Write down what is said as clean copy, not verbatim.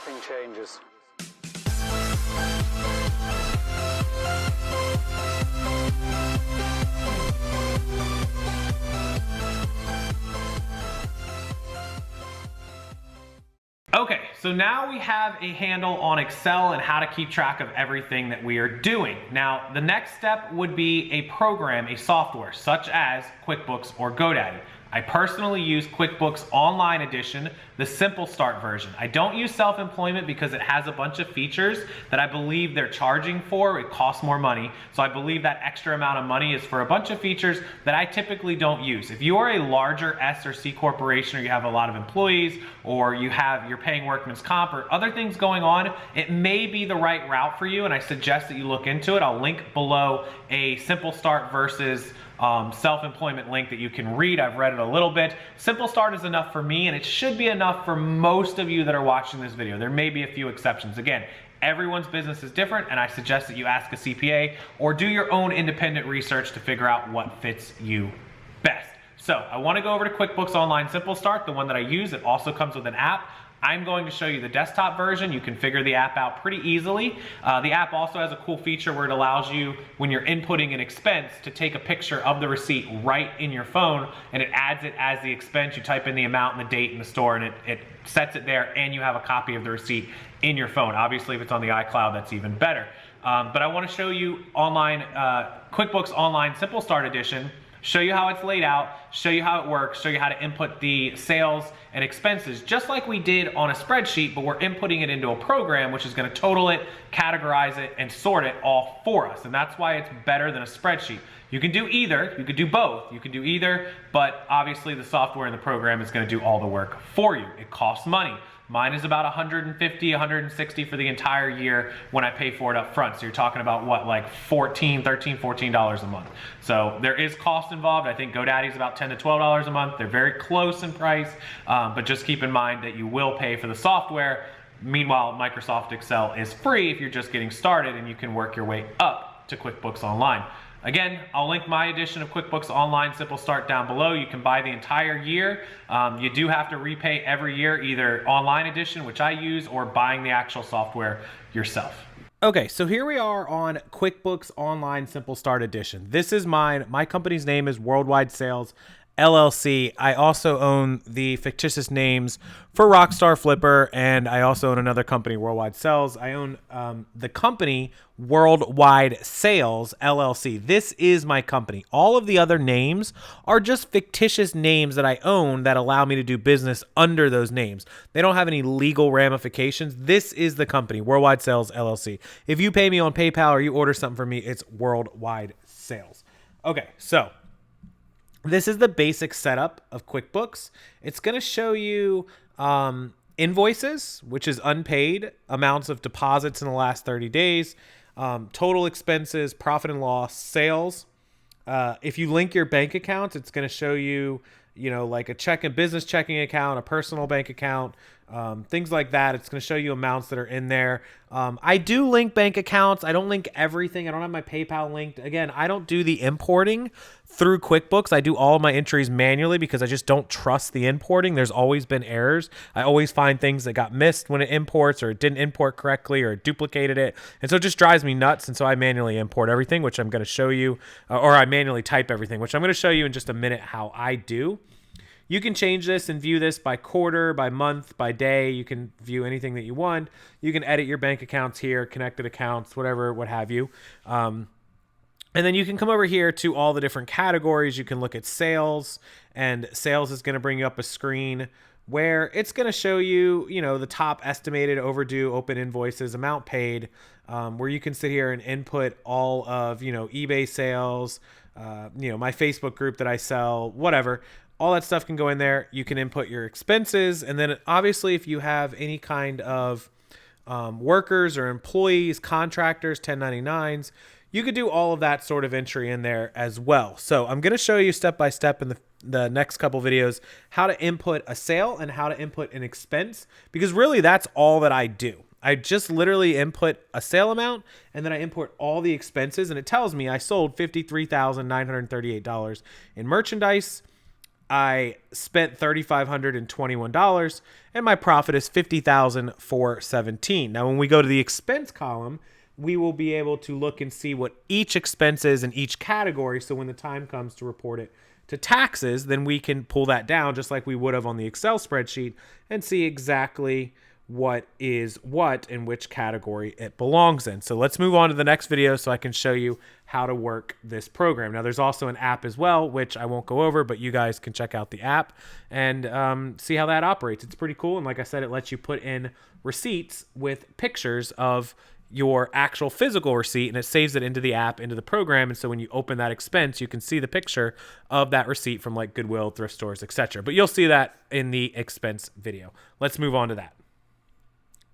everything changes. Okay, so now we have a handle on Excel and how to keep track of everything that we are doing. Now, the next step would be a program, a software, such as QuickBooks or GoDaddy. I personally use QuickBooks Online Edition, the Simple Start version. I don't use Self-Employment because it has a bunch of features that I believe they're charging for. It costs more money. So I believe that extra amount of money is for a bunch of features that I typically don't use. If you are a larger S or C corporation, or you have a lot of employees, or you're paying workman's comp or other things going on, it may be the right route for you, and I suggest that you look into it. I'll link below a Simple Start versus self-employment link that you can read. I've read it a little bit. Simple Start is enough for me, and it should be enough for most of you that are watching this video. There may be a few exceptions. Again, everyone's business is different, and I suggest that you ask a CPA or do your own independent research to figure out what fits you best. So I want to go over to QuickBooks Online Simple Start, the one that I use. It also comes with an app. I'm going to show you the desktop version. You can figure the app out pretty easily. The app also has a cool feature where it allows you, when you're inputting an expense, to take a picture of the receipt right in your phone, and it adds it as the expense. You type in the amount and the date and the store, and it sets it there, and you have a copy of the receipt in your phone. Obviously, if it's on the iCloud, that's even better. But I want to show you QuickBooks Online Simple Start Edition, show you how it's laid out, show you how it works, show you how to input the sales and expenses, just like we did on a spreadsheet, but we're inputting it into a program which is going to total it, categorize it, and sort it all for us. And that's why it's better than a spreadsheet. You can do either, you could do both, you can do either, but obviously the software in the program is going to do all the work for you. It costs money. Mine is about $150, $160 for the entire year when I pay for it up front. So you're talking about what, like $13, $14 a month. So there is cost involved. I think GoDaddy is about $10 to $12 a month. They're very close in price, but just keep in mind that you will pay for the software. Meanwhile, Microsoft Excel is free if you're just getting started, and you can work your way up to QuickBooks Online. Again, I'll link my edition of QuickBooks Online Simple Start down below. You can buy the entire year. You do have to repay every year, either Online Edition, which I use, or buying the actual software yourself. Okay, so here we are on QuickBooks Online Simple Start Edition. This is mine. My company's name is Worldwide Sales LLC. I also own the fictitious names for RockstarFlipper, and I also own another company, Worldwide Sales. I own the company Worldwide Sales LLC. This is my company. All of the other names are just fictitious names that I own that allow me to do business under those names. They don't have any legal ramifications. This is the company, Worldwide Sales LLC. If you pay me on PayPal or you order something from me, it's Worldwide Sales. Okay, so this is the basic setup of QuickBooks. It's going to show you invoices, which is unpaid, amounts of deposits in the last 30 days, total expenses, profit and loss, sales. If you link your bank accounts, it's going to show you, like a business checking account, a personal bank account, things like that. It's going to show you amounts that are in there. I do link bank accounts. I don't link everything. I don't have my PayPal linked. Again, I don't do the importing through QuickBooks. I do all of my entries manually because I just don't trust the importing. There's always been errors. I always find things that got missed when it imports, or it didn't import correctly, or it duplicated it. And so it just drives me nuts. And so I manually import everything, which I'm going to show you, or I manually type everything, which I'm going to show you in just a minute how I do. You can change this and view this by quarter, by month, by day. You can view anything that you want. You can edit your bank accounts here, connected accounts, whatever, what have you. And then you can come over here to all the different categories. You can look at sales, and sales is going to bring you up a screen where it's going to show you, the top estimated, overdue, open invoices, amount paid, where you can sit here and input all of, eBay sales, my Facebook group that I sell, whatever. All that stuff can go in there. You can input your expenses. And then obviously if you have any kind of workers or employees, contractors, 1099s, you could do all of that sort of entry in there as well. So I'm going to show you step by step in the next couple videos how to input a sale and how to input an expense, because really that's all that I do. I just literally input a sale amount, and then I import all the expenses, and it tells me I sold $53,938 in merchandise. I spent $3,521 and my profit is $50,417. Now, when we go to the expense column, we will be able to look and see what each expense is in each category. So when the time comes to report it to taxes, then we can pull that down just like we would have on the Excel spreadsheet and see exactly what is what in which category it belongs in. So let's move on to the next video so I can show you how to work this program. Now there's also an app as well, which I won't go over, but you guys can check out the app and see how that operates. It's pretty cool. And like I said, it lets you put in receipts with pictures of your actual physical receipt, and it saves it into the app, into the program. And so when you open that expense, you can see the picture of that receipt from like Goodwill, thrift stores, etc. But you'll see that in the expense video. Let's move on to that.